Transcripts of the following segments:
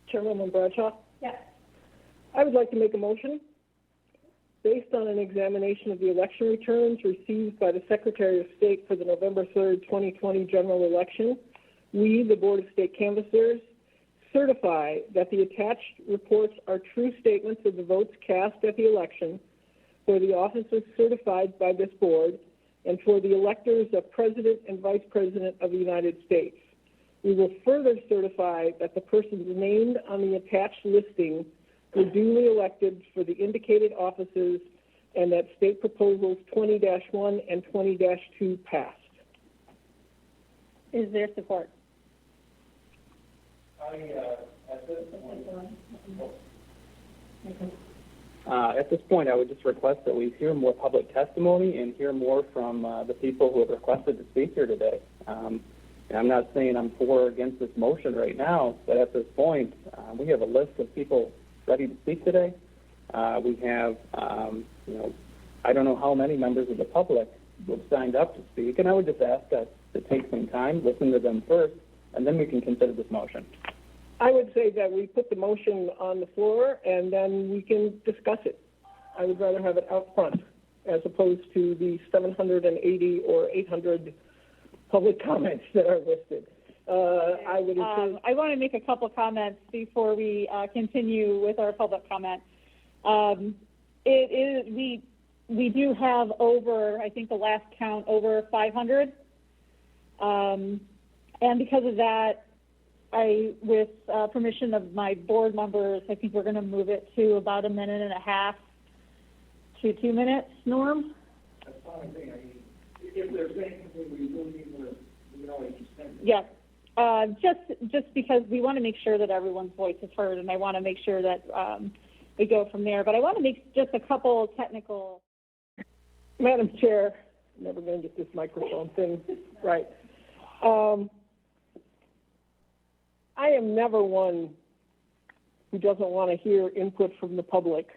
Chairwoman Bradshaw? Yes. I would like to make a motion. Based on an examination of the election returns received by the Secretary of State for the November 3rd, 2020 general election, we, the Board of State Canvassers, certify that the attached reports are true statements of the votes cast at the election for the offices certified by this board and for the electors of President and Vice President of the United States. We will further certify that the persons named on the attached listing were duly elected for the indicated offices and that state proposals 20-1 and 20-2 passed. Is there support? At this point, I would just request that we hear more public testimony and hear more from the people who have requested to speak here today. I'm not saying I'm for or against this motion right now, but at this point, we have a list of people ready to speak today. We have, I don't know how many members of the public who have signed up to speak, and I would just ask us to take some time, listen to them first, and then we can consider this motion. I would say that we put the motion on the floor and then we can discuss it. I would rather have it out front as opposed to the 780 or 800 public comments that are listed. I want to make a couple comments before we continue with our public comment. We do have over, I think the last count, over 500. And because of that, with permission of my board members, I think we're going to move it to about 1.5 minutes to 2 minutes. Norm? That's the only thing. I mean, if there's anything we really need to, we always extend it. Yes. Just because we want to make sure that everyone's voice is heard, and I want to make sure that we go from there. But I want to make just a couple technical. Madam Chair, I'm never going to get this microphone thing right. I am never one who doesn't want to hear input from the public.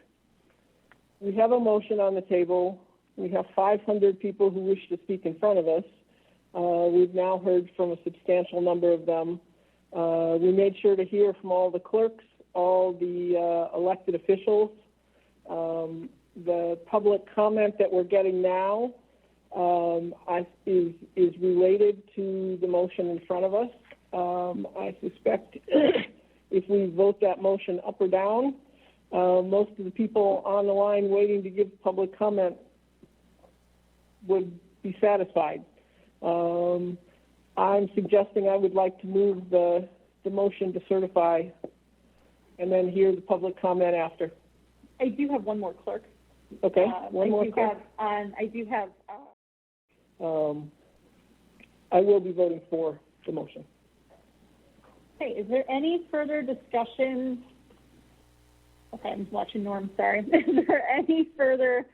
We have a motion on the table. We have 500 people who wish to speak in front of us. We've now heard from a substantial number of them. We made sure to hear from all the clerks, all the elected officials. The public comment that we're getting now is related to the motion in front of us. I suspect if we vote that motion up or down, most of the people on the line waiting to give public comment would be satisfied. I'm suggesting I would like to move the motion to certify and then hear the public comment after. I do have one more clerk. Okay, one more clerk. I will be voting for the motion. Okay, is there any further discussion? Okay, I'm watching Norm, sorry. Is there any further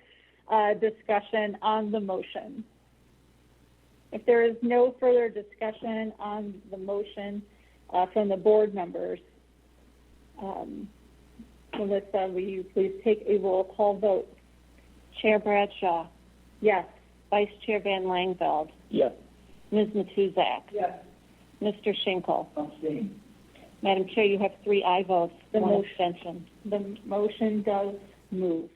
discussion on the motion? If there is no further discussion on the motion from the board members, Melissa, will you please take a roll call vote? Chair Bradshaw. Yes. Vice Chair Van Langveld. Yes. Ms. Matuzak. Yes. Mr. Schinkel. Abstain. Madam Chair, you have 3 aye votes, The 1 motion. abstention. The motion does move.